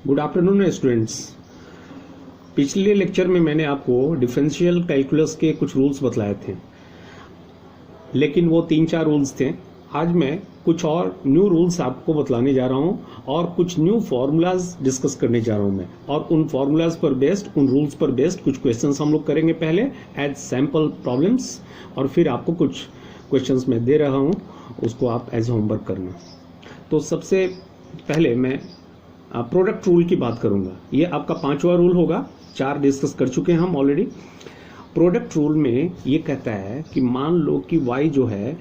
Good afternoon students. पिछले lecture में मैंने आपको डिफरेंशियल कैलकुलस के कुछ रूल्स बतलाए थे, लेकिन वो 3-4 रूल्स थे। आज मैं कुछ और न्यू रूल्स आपको बतलाने जा रहा हूँ और कुछ न्यू फॉर्मूलाज डिस्कस करने जा रहा हूँ मैं, और उन फॉर्मूलाज पर बेस्ड, उन रूल्स पर बेस्ड कुछ क्वेश्चंस हम लोग करेंगे पहले एज सैम्पल प्रॉब्लम्स, और फिर आपको कुछ क्वेश्चंस मैं दे रहा हूँ, उसको आप एज होमवर्क करना। तो सबसे पहले मैं प्रोडक्ट रूल की बात करूंगा। ये आपका 5वां रूल होगा, 4 डिस्कस कर चुके हैं हम ऑलरेडी। प्रोडक्ट रूल में ये कहता है कि मान लो कि y जो है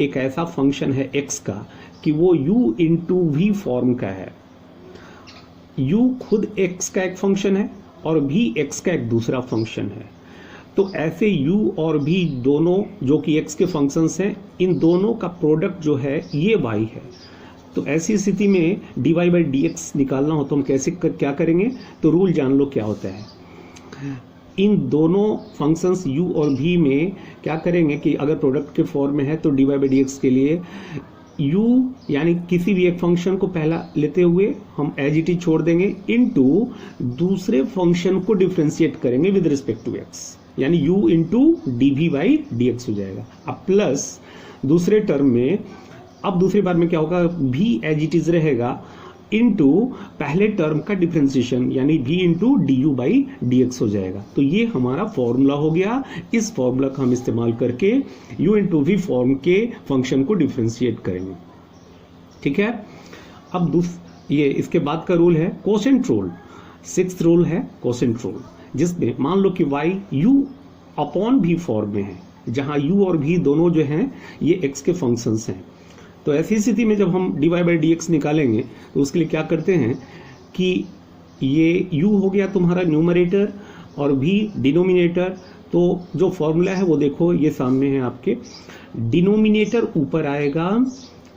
एक ऐसा फंक्शन है x का कि वो u इंटू वी फॉर्म का है। u खुद x का एक फंक्शन है और v x का एक दूसरा फंक्शन है। तो ऐसे u और v दोनों जो कि x के फंक्शंस हैं, इन दोनों का प्रोडक्ट जो है ये y है। तो ऐसी स्थिति में dy बाई डी एक्स निकालना हो तो हम क्या करेंगे? तो रूल जान लो क्या होता है। इन दोनों फंक्शंस u और v में क्या करेंगे कि अगर प्रोडक्ट के फॉर्म में है तो dy बाई डी एक्स के लिए u यानी किसी भी एक फंक्शन को पहला लेते हुए हम एज इट इज छोड़ देंगे, इनटू दूसरे फंक्शन को डिफ्रेंशिएट करेंगे विद रिस्पेक्ट टू x, यानी u into d v by d x हो जाएगा। अब प्लस दूसरे टर्म में, अब दूसरी बार में क्या होगा, v एज इट इज रहेगा इनटू पहले टर्म का डिफरेंशिएशन यानी v into d u by d x हो जाएगा। तो ये हमारा फॉर्मूला हो गया। इस फॉर्मूला का हम इस्तेमाल करके u इंटू वी फॉर्म के फंक्शन को डिफरेंशिएट करेंगे। ठीक है। अब ये इसके बाद का रूल है कोसेंट रूल। 6th रूल है कोसेंट रूल, जिसमें मान लो कि y u upon v form में है, जहां u और v दोनों जो हैं ये x के फंक्शंस हैं। तो ऐसी स्थिति में जब हम dy बाई डी एक्स निकालेंगे तो उसके लिए क्या करते हैं कि ये u हो गया तुम्हारा न्यूमरेटर और v डिनोमिनेटर। तो जो फॉर्मूला है वो देखो ये सामने है आपके, डिनोमिनेटर ऊपर आएगा,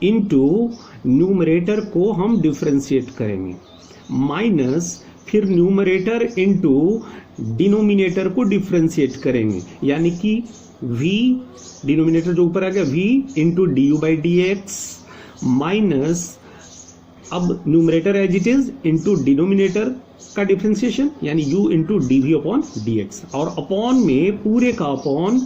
इनटू न्यूमरेटर को हम डिफरेंशिएट करेंगे, माइनस फिर न्यूमरेटर इनटू डिनोमिनेटर को डिफरेंशिएट करेंगे, यानी कि v डिनोमिनेटर जो ऊपर आ गया v into d u by d x minus अब numerator as it is into denominator का डिफरेंशिएशन यानी u into d v upon d x, और अपॉन में पूरे का अपॉन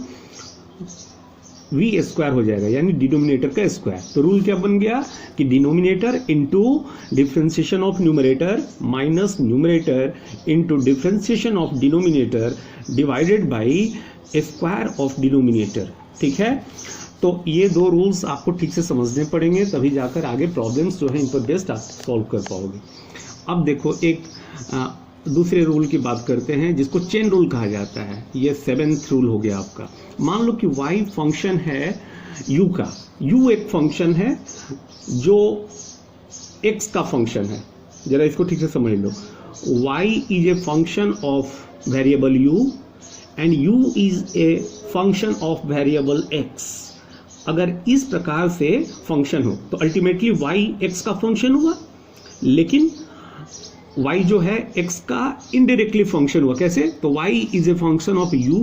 v स्क्वायर हो जाएगा यानी डिनोमिनेटर का स्क्वायर। तो रूल क्या बन गया कि denominator into differentiation of numerator minus numerator into differentiation of denominator divided by square of denominator. ठीक है। तो ये 2 रूल्स आपको ठीक से समझने पड़ेंगे, तभी जाकर आगे प्रॉब्लम्स जो है इन पर बेस्ड आप सॉल्व कर पाओगे। अब देखो एक दूसरे रूल की बात करते हैं जिसको चेन रूल कहा जाता है। ये 7th रूल हो गया आपका। मान लो कि y फंक्शन है u का, u एक फंक्शन है जो x का फंक्शन है। जरा इसको ठीक से समझ लो। y is a function of variable u and u is a function of variable x। अगर इस प्रकार से फंक्शन हो तो अल्टीमेटली y x का फंक्शन हुआ, लेकिन y जो है x का इनडायरेक्टली फंक्शन हुआ। कैसे? तो y is a function of u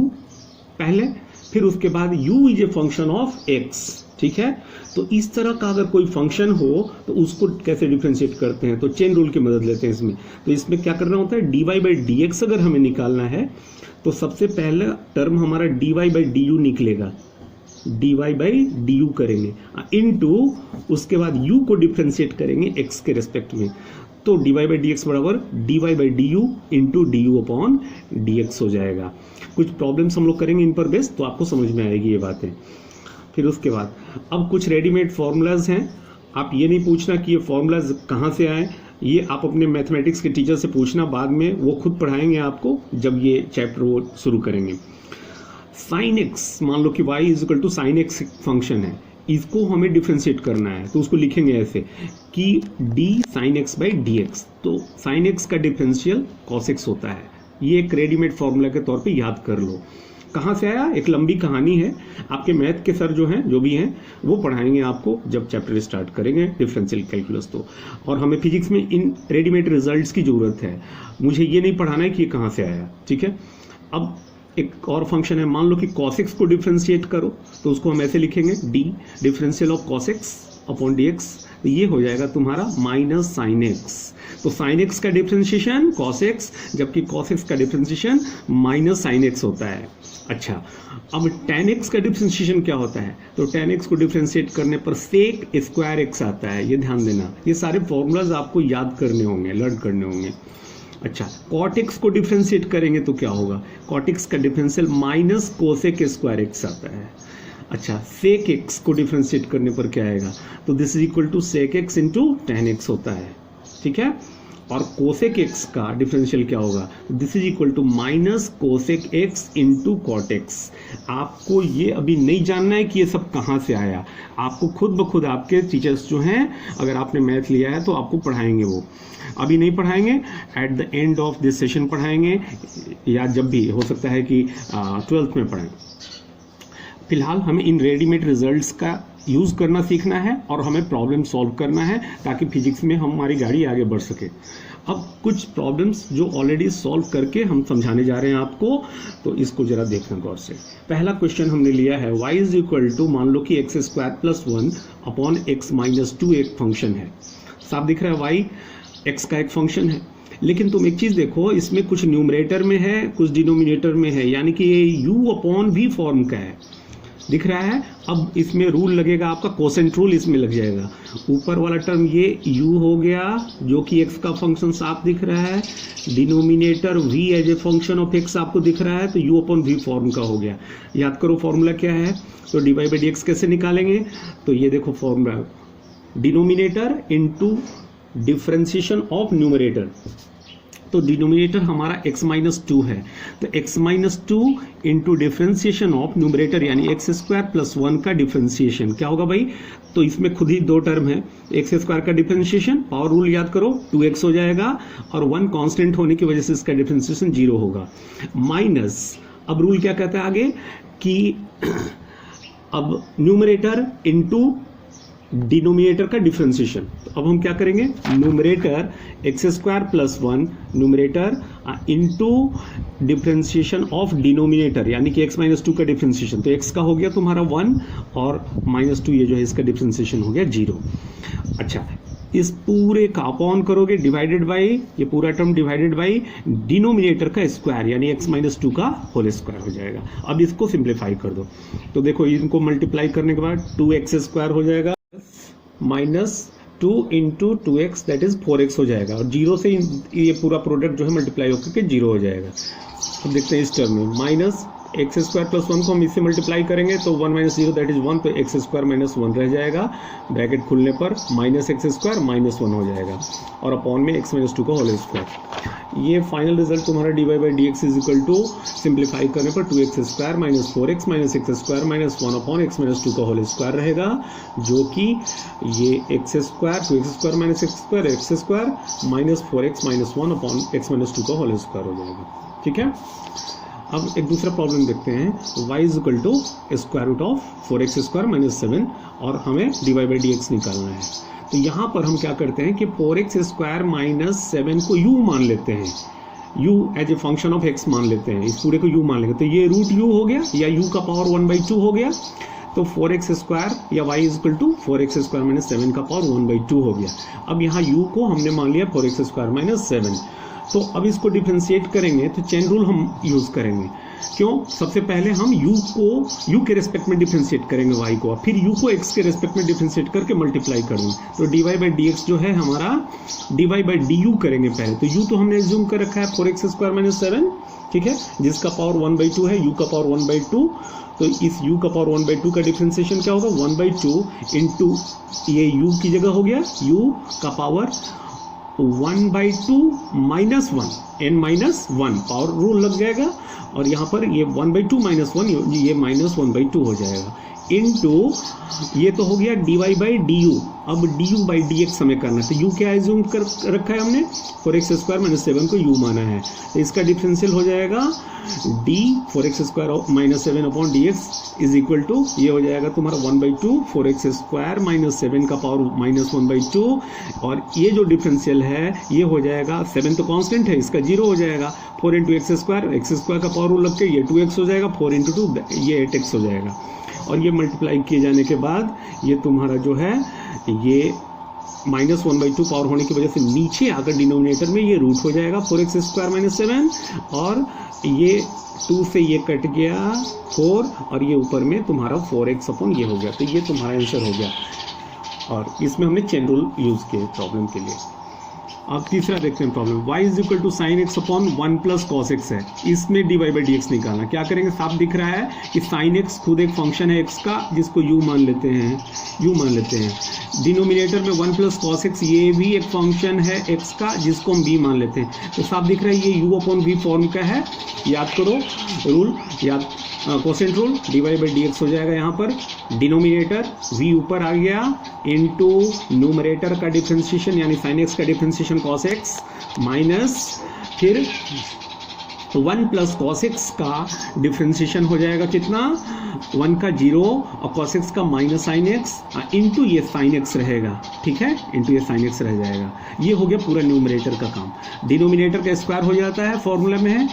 पहले, फिर उसके बाद u is a function of x। ठीक है। तो इस तरह का अगर कोई फंक्शन हो तो उसको कैसे डिफरेंशिएट करते हैं? तो चेन रूल की मदद लेते हैं इसमें। तो इसमें क्या करना होता है, dy बाई डी एक्स अगर हमें निकालना है तो सबसे पहला टर्म हमारा dy बाई डी यू निकलेगा, dy बाई डी यू करेंगे, इनटू उसके बाद u को डिफरेंशिएट करेंगे x के रेस्पेक्ट में। तो dy बाई डी एक्स बराबर dy by D you into d you upon d x हो जाएगा। कुछ प्रॉब्लम्स हम लोग करेंगे इन पर बेस्ड, तो आपको समझ में आएगी ये बातें। फिर उसके बाद अब कुछ रेडीमेड फॉर्मूलाज हैं। आप ये नहीं पूछना कि ये फॉर्मूलाज कहाँ से आए, ये आप अपने मैथमेटिक्स के टीचर से पूछना, बाद में वो खुद पढ़ाएंगे आपको जब ये चैप्टर वो शुरू करेंगे। साइन एक्स, मान लो कि y is equal to sine x function है, इसको हमें डिफरेंशिएट करना है तो उसको लिखेंगे ऐसे कि d sine x by d x. तो साइन एक्स का डिफरेंशियल कॉस एक्स होता है। ये एक रेडीमेड फॉर्मूला के तौर पे याद कर लो। कहाँ से आया? एक लंबी कहानी है, आपके मैथ के सर जो हैं, जो भी हैं, वो पढ़ाएंगे आपको जब चैप्टर स्टार्ट करेंगे डिफरेंशियल कैलकुलस। तो और हमें फिजिक्स में इन रेडीमेड रिजल्ट्स की ज़रूरत है, मुझे ये नहीं पढ़ाना है कि ये कहाँ से आया। ठीक है। अब एक और फंक्शन है, मान लो कि cos x को डिफरेंशिएट करो तो उसको हम ऐसे लिखेंगे, d differential of cos x upon d x तो ये हो जाएगा तुम्हारा माइनस साइन एक्स। तो साइन एक्स का डिफ्रेंशिएशन कॉस एक्स, जबकि कॉस एक्स का डिफ्रेंशिएशन माइनस साइन एक्स होता है। अच्छा, अब tan x का डिफ्रेंशिएशन क्या होता है? तो tan x को डिफ्रेंशिएट करने पर सेक स्क्वायर एक्स आता है, ये ध्यान देना। ये सारे फॉर्मूलाज आपको याद करने होंगे, लर्न करने होंगे। अच्छा, cot x को डिफ्रेंशिएट करेंगे तो क्या होगा? cot x का differential minus cosec square x आता है। अच्छा, सेक एक्स को डिफ्रेंशिएट करने पर क्या आएगा? तो this is equal to sec x into tan x होता है, ठीक है। और कोसेक एक्स का डिफरेंशियल क्या होगा? This is equal to minus cosec x into cot x. आपको ये अभी नहीं जानना है कि ये सब कहाँ से आया, आपको खुद ब खुद आपके टीचर्स जो हैं, अगर आपने मैथ लिया है तो आपको पढ़ाएंगे। वो अभी नहीं पढ़ाएंगे, at the end of this session पढ़ाएंगे, या जब भी हो सकता है कि 12th में पढ़ाएं। फिलहाल हमें इन रेडीमेड रिजल्ट्स का यूज़ करना सीखना है और हमें प्रॉब्लम सॉल्व करना है, ताकि फिजिक्स में हमारी गाड़ी आगे बढ़ सके। अब कुछ प्रॉब्लम्स जो ऑलरेडी सॉल्व करके हम समझाने जा रहे हैं आपको, तो इसको जरा देखना गौर से। पहला क्वेश्चन हमने लिया है y इज इक्वल टू, मान लो कि x square plus 1 upon x minus 2 एक फंक्शन है। साफ दिख रहा है y x का एक फंक्शन है, लेकिन तुम एक चीज़ देखो, इसमें कुछ न्यूमरेटर में है, कुछ डिनोमिनेटर में है, यानी कि ये u अपॉन v फॉर्म का है, दिख रहा है। अब इसमें रूल लगेगा आपका, कोसेंट रूल इसमें लग जाएगा। ऊपर वाला टर्म ये u हो गया, जो कि x का फंक्शन साफ दिख रहा है, denominator v as a function of x आपको दिख रहा है, तो u अपॉन v फॉर्म का हो गया। याद करो फॉर्मूला क्या है, तो dy बाई dx कैसे निकालेंगे? तो ये देखो formula, denominator into differentiation of numerator. तो डिनोमिनेटर हमारा x माइनस 2 है, तो x minus 2 into differentiation of numerator यानी एक्स स्क्वायर प्लस 1 का डिफ्रेंसिएशन क्या होगा भाई? तो इसमें खुद ही दो टर्म है, एक्स स्क्वायर का डिफ्रेंसिएशन, पावर रूल याद करो, 2x हो जाएगा, और 1 कांस्टेंट होने की वजह से इसका डिफ्रेंसिएशन 0 होगा, माइनस, अब रूल क्या कहता है आगे कि अब न्यूमरेटर इंटू डिनोमिनेटर का डिफरेंशिएशन। तो अब हम क्या करेंगे, numerator x square plus 1 numerator into differentiation of denominator यानी कि x माइनस 2 का डिफरेंशिएशन। तो x का हो गया तुम्हारा 1 और माइनस 2 ये जो है इसका डिफरेंशिएशन हो गया 0। अच्छा, इस पूरे का अपॉन करोगे, डिवाइडेड बाई, ये पूरा टर्म डिवाइडेड बाई डिनोमिनेटर का स्क्वायर यानी x माइनस 2 का होल स्क्वायर हो जाएगा। अब इसको सिंप्लीफाई कर दो, तो देखो इनको मल्टीप्लाई करने के बाद 2x स्क्वायर हो जाएगा minus 2 into 2x that is 4x हो जाएगा, और 0 से ये पूरा प्रोडक्ट जो है मल्टीप्लाई होकर के 0 हो जाएगा। अब देखते हैं इस टर्म में, माइनस एक्स स्क्वायर प्लस 1 को हम इससे मल्टीप्लाई करेंगे तो 1 माइनस 0 दैट इज 1, तो एक्स स्क्वायर माइनस 1 रह जाएगा, ब्रैकेट खुलने पर माइनस एक्स स्क्वायर माइनस 1 हो जाएगा, और अपॉन में x माइनस 2 का होल स्क्वायर। ये फाइनल रिजल्ट तुम्हारा dy by d x is equal to, simplify करने पर 2x square minus 4x minus x square minus 1 upon x minus 2 का होल स्क्वायर रहेगा, जो कि ये x square 2x square minus x square minus 4x minus 1 upon x minus 2 का whole square हो जाएगा। ठीक है, अब एक दूसरा प्रॉब्लम देखते हैं, y is equal to square root of 4x square minus 7, और हमें dy बाई डी एक्स निकालना है। तो यहाँ पर हम क्या करते हैं कि 4x स्क्वायर माइनस 7 को u मान लेते हैं, u as a function of x मान लेते हैं, इस पूरे को u मान लेंगे, तो ये रूट u हो गया या u का पावर 1/2 हो गया, तो 4x स्क्वायर या y is equal to 4x square minus 7 का पावर 1/2 हो गया। अब यहाँ u को हमने मान लिया 4x स्क्वायर माइनस 7, तो अब इसको डिफरेंशिएट करेंगे तो चेन रूल हम यूज़ करेंगे। क्यों? सबसे पहले हम u को u के रेस्पेक्ट में डिफरेंशिएट करेंगे y को, फिर u को x के रेस्पेक्ट में डिफरेंशिएट करके मल्टीप्लाई करेंगे, तो dy बाई डी एक्स जो है हमारा dy बाई डी यू करेंगे पहले। तो u तो हमने एज्यूम कर रखा है 4x स्क्वायर माइनस 7, ठीक है, जिसका पावर 1/2 है, u का पावर 1/2, तो इस u का पावर 1/2 का डिफरेंशिएशन क्या होगा, 1/2 इंटू ये u की जगह हो गया u का power 1/2 minus 1 n minus 1 power rule लग जाएगा, और यहाँ पर ये 1/2 माइनस 1 ये माइनस 1/2 हो जाएगा, इनटू ये तो हो गया dy बाई डी यू। अब du बाई डी एक्स हमें करना है, तो u क्या एज्यूम कर रखा है हमने, 4x स्क्वायर माइनस 7 को u माना है, तो इसका डिफरेंशियल हो जाएगा d 4x square minus 7 upon d x is equal to, ये हो जाएगा तुम्हारा 1/2 4x स्क्वायर माइनस 7 का पावर माइनस 1/2, और ये जो डिफरेंशियल है ये हो जाएगा, 7 तो कांस्टेंट है, इसका 0 हो जाएगा, 4 इंटू एक्स स्क्वायर का पावर रूल लग के ये 2x हो जाएगा, 4 इंटू 2 ये 8x हो जाएगा, और ये मल्टीप्लाई किए जाने के बाद ये तुम्हारा जो है ये -1/2 पावर होने की वजह से नीचे आकर डिनोमिनेटर में ये रूट हो जाएगा 4x² - 7, और ये 2 से ये कट गया 4, और ये ऊपर में तुम्हारा 4x अपॉन ये हो गया। तो ये तुम्हारा आंसर हो गया, और इसमें हमने चेन रूल यूज किए प्रॉब्लम के लिए। अब तीसरा देखते हैं problem, y = sin x upon 1 + cos x है। इसमें dy/dx निकालना। क्या करेंगे, साफ दिख रहा है कि sin x खुद एक फंक्शन है x का, जिसको u मान लेते हैं। डिनोमिनेटर में 1 + cos x, ये भी एक फंक्शन है x का, जिसको हम b मान लेते हैं। तो साफ दिख रहा है ये u/v फॉर्म का है। याद करो रूल, कोसेंट रूल, dy/dx हो जाएगा यहाँ पर। डिनोमिनेटर v ऊपर आ गया इनटू न्यूमरेटर का डिफरेंशिएशन यानी sin x का डिफरेंशिएशन cos x, माइनस फिर 1 + cos x का डिफरेंशिएशन हो जाएगा कितना, 1 का 0 और cos x का -sin x इनटू ये sin x रहेगा, ठीक है, इनटू ये sin x रह जाएगा। ये हो गया पूरा न्यूमरेटर का काम। डिनोमिनेटर का स्क्वायर हो जाता है, फॉर्मूला में है,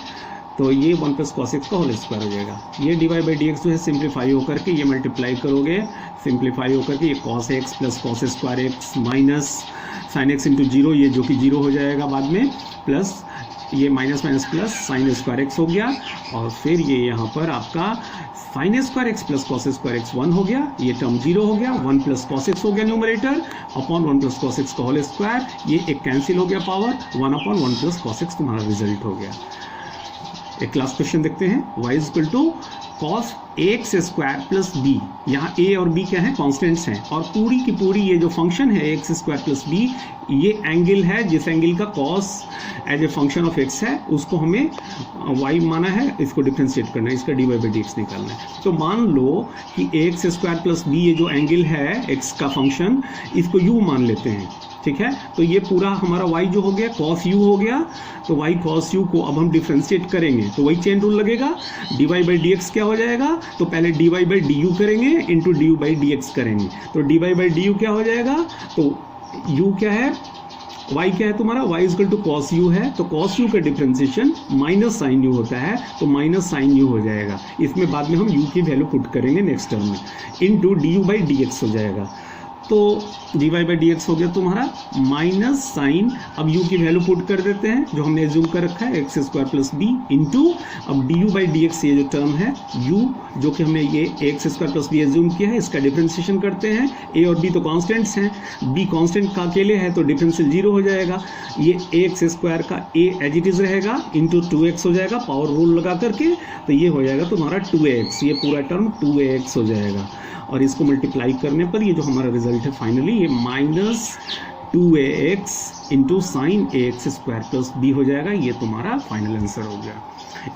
तो ये 1 + cos x का होल स्क्वायर हो जाएगा। ये dy/dx जो है सिंप्लीफाई होकर के ये मल्टीप्लाई करोगे, सिंप्लीफाई होकर के ये cos x + cos² x minus sin x into 0, ये जो कि 0 हो जाएगा बाद में, प्लस ये माइनस प्लस sin² x हो गया, और फिर ये यहाँ पर आपका sin² x + cos² x 1 हो गया, ये टर्म 0 हो गया, 1 + cos x हो गया न्यूमरेटर अपॉन 1 + cos x का होल स्क्वायर, ये एक कैंसिल हो गया पावर, 1/1 + cos x तुम्हारा रिजल्ट हो गया। एक लास्ट क्वेश्चन देखते हैं, y = cos ax² + b। यहाँ a और b क्या है, कॉन्स्टेंट्स हैं, और पूरी की पूरी ये जो फंक्शन है ax² + b, ये एंगल है, जिस एंगल का cos as a function of x है, उसको हमें y माना है, इसको डिफरेंशिएट करना है, इसका dy/dx निकालना है। तो मान लो कि ax² + b ये जो एंगल है x का फंक्शन, इसको u मान लेते हैं, ठीक है। तो ये पूरा हमारा y जो हो गया cos u हो गया, तो y cos u को अब हम डिफरेंशिएट करेंगे तो वही चेन रूल लगेगा। dy/dx क्या हो जाएगा, तो पहले dy/du करेंगे इंटू du/dx करेंगे, तो dy/du क्या हो जाएगा, तो u क्या है, y क्या है तुम्हारा, y = cos u है, तो cos u का डिफरेंशिएशन -sin u होता है, तो -sin u हो जाएगा। इसमें बाद में हम u की वैल्यू पुट करेंगे नेक्स्ट टर्म में, इंटू du/dx हो जाएगा। तो dy/dx हो गया तुम्हारा -sin, अब u की वैल्यू पुट कर देते हैं जो हमने एज्यूम कर रखा है, x² + b इंटू, अब du/dx ये जो टर्म है u, जो कि हमने ये x² + b एज्यूम किया है, इसका डिफरेंशिएशन करते हैं। a और b तो कांस्टेंट्स हैं, b कांस्टेंट का अकेले है तो डिफरेंशियल 0 हो जाएगा। ये ax² का a एज इट इज रहेगा, इंटू 2x हो जाएगा, पावर रूल लगा करके, तो ये हो जाएगा तुम्हारा 2ax, ये पूरा टर्म 2ax हो जाएगा, और इसको मल्टीप्लाई करने पर ये जो हमारा रिजल्ट है फाइनली ये -2ax into sin ax² + b हो जाएगा। ये तुम्हारा फाइनल आंसर हो गया।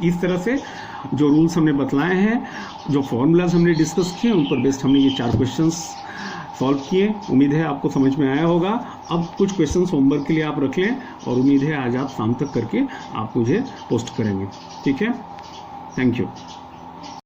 इस तरह से जो रूल्स हमने बतलाए हैं, जो फॉर्मूलाज हमने डिस्कस किए, उन पर बेस्ड हमने ये 4 क्वेश्चंस सॉल्व किए। उम्मीद है आपको समझ में आया होगा। अब कुछ क्वेश्चंस होमवर्क के लिए आप रख लें, और उम्मीद है आज आप शाम तक करके आप मुझे पोस्ट करेंगे, ठीक है। Thank you.